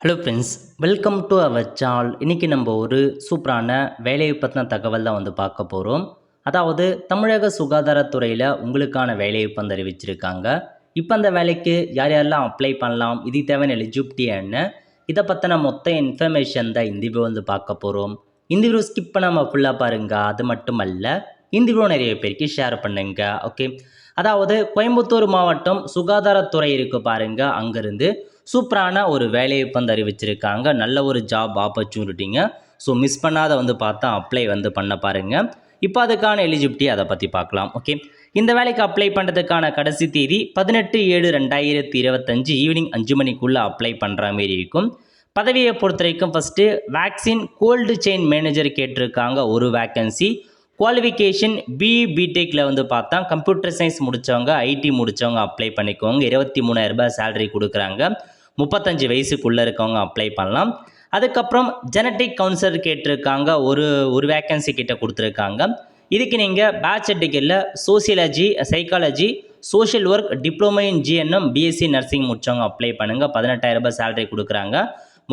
Hello friends, welcome to our channel. இன்றைக்கி நம்ம ஒரு சூப்பரான வேலையை பற்றின தகவல் தான் பார்க்க போகிறோம். அதாவது தமிழக சுகாதாரத்துறையில் உங்களுக்கான வேலையை அறிவிச்சிருக்காங்க. இப்போ அந்த வேலைக்கு யார் யாரெல்லாம் அப்ளை பண்ணலாம், இதுக்கு தேவையான எலிஜிபிலிட்டி என்ன, இதை பற்றின மொத்த இன்ஃபர்மேஷன் தான் இந்த வீடியோ பார்க்க போகிறோம். இந்த வீடியோ ஸ்கிப் பண்ணாமல் ஃபுல்லாக பாருங்கள். அது மட்டும் அல்ல, இந்த வீடியோ நிறைய பேருக்கு ஷேர் பண்ணுங்க. ஓகே, அதாவது கோயம்புத்தூர் மாவட்டம் சுகாதாரத்துறை இருக்கு பாருங்க, அங்கேருந்து சூப்பரான ஒரு வேலையை அறிவிச்சிருக்காங்க. நல்ல ஒரு ஜாப் ஆப்பர்ச்சுனிட்டிங்க. ஸோ மிஸ் பண்ணாத பார்த்தா அப்ளை பண்ண பாருங்கள். இப்போ அதுக்கான எலிஜிபிலிட்டி அதை பற்றி பார்க்கலாம். ஓகே, இந்த வேலைக்கு அப்ளை பண்ணுறதுக்கான கடைசி தேதி 18/7/2025 ஈவினிங் 5 மணிக்குள்ளே அப்ளை பண்ணுற மாரி இருக்கும். பதவியை பொறுத்த வரைக்கும் first vaccine cold chain manager கேட்டிருக்காங்க, ஒரு வேக்கன்சி. குவாலிஃபிகேஷன் பிடெக்கில் பார்த்தா கம்ப்யூட்டர் சயின்ஸ் முடித்தவங்க, ஐடி முடித்தவங்க அப்ளை பண்ணிக்கோங்க. 23,000 ரூபாய் சேலரி கொடுக்குறாங்க. 35 வயசுக்குள்ளே இருக்கவங்க அப்ளை பண்ணலாம். அதுக்கப்புறம் ஜெனட்டிக் கவுன்சிலர் கேட்டிருக்காங்க, ஒரு வேக்கன்சி கிட்ட கொடுத்துருக்காங்க. இதுக்கு நீங்கள் பேச்சுலர் டிகிரியில் sociology, psychology, social work, diploma in GNM, BSc nursing முடித்தவங்க அப்ளை பண்ணுங்கள். 18,000 ரூபாய் சேலரி கொடுக்குறாங்க.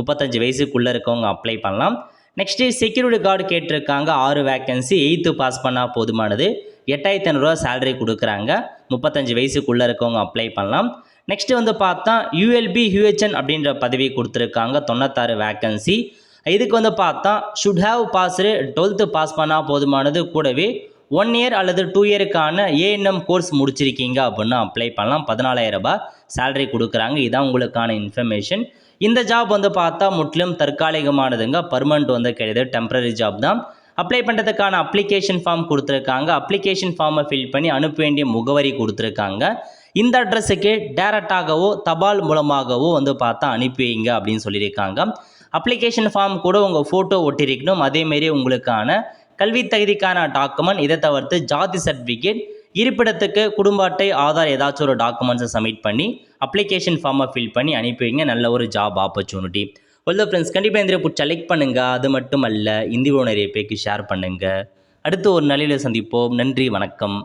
35 வயசுக்குள்ளே இருக்கவங்க அப்ளை பண்ணலாம். நெக்ஸ்ட்டு செக்யூரிட்டி கார்டு கேட்டிருக்காங்க, 6 வேக்கன்சி. 8th பாஸ் பண்ணால் போதுமானது. 8,500 ரூபா சேலரி கொடுக்குறாங்க. 35 வயசுக்குள்ளே இருக்கவங்க அப்ளை பண்ணலாம். நெக்ஸ்ட்டு பார்த்தா யூஎல்பி ஹியூஹெச்என் அப்படின்ற பதவி கொடுத்துருக்காங்க, 96 வேக்கன்சி. இதுக்கு பார்த்தா should have passed 12th pass பண்ணால் போதுமானது. கூடவே 1 இயர் அல்லது 2 இயருக்கான ஏஎன்எம் கோர்ஸ் முடிச்சிருக்கீங்க அப்படின்னா அப்ளை பண்ணலாம். 14,000 ரூபாய் சேலரி கொடுக்குறாங்க. இதான் உங்களுக்கான இன்ஃபர்மேஷன். இந்த ஜாப் பார்த்தா முற்றிலும் தற்காலிகமானதுங்க. பர்மனெண்ட் கிடையாது, டெம்பரரி ஜாப் தான். அப்ளை பண்ணுறதுக்கான அப்ளிகேஷன் ஃபார்ம் கொடுத்துருக்காங்க. அப்ளிகேஷன் ஃபார்மை ஃபில் பண்ணி அனுப்ப வேண்டிய முகவரி கொடுத்துருக்காங்க. இந்த அட்ரஸுக்கு டேரெக்டாகவோ தபால் மூலமாகவோ பார்த்தா அனுப்பி வைங்க அப்படின்னு சொல்லியிருக்காங்க. அப்ளிகேஷன் ஃபார்ம் கூட உங்கள் ஃபோட்டோ ஒட்டியிருக்கணும். அதேமாரி உங்களுக்கான கல்வி தகுதிக்கான டாக்குமெண்ட், இதை தவிர்த்து ஜாதி சர்டிஃபிகேட், இருப்பிடத்துக்கு குடும்ப அட்டை, ஆதார், ஏதாச்சும் ஒரு டாக்குமெண்ட்ஸை சப்மிட் பண்ணி அப்ளிகேஷன் ஃபார்மை ஃபில் பண்ணி அனுப்பி வைங்க. நல்ல ஒரு ஜாப் ஆப்பர்ச்சுனிட்டி. வெல் ஃப்ரெண்ட்ஸ், கண்டிப்பாக இந்த பிடிச்ச லைக் பண்ணுங்கள். அது மட்டும் அல்ல, இந்த வீடியோ நிறைய பேருக்கு ஷேர் பண்ணுங்கள். அடுத்து ஒரு நல்ல சந்திப்போம். நன்றி, வணக்கம்.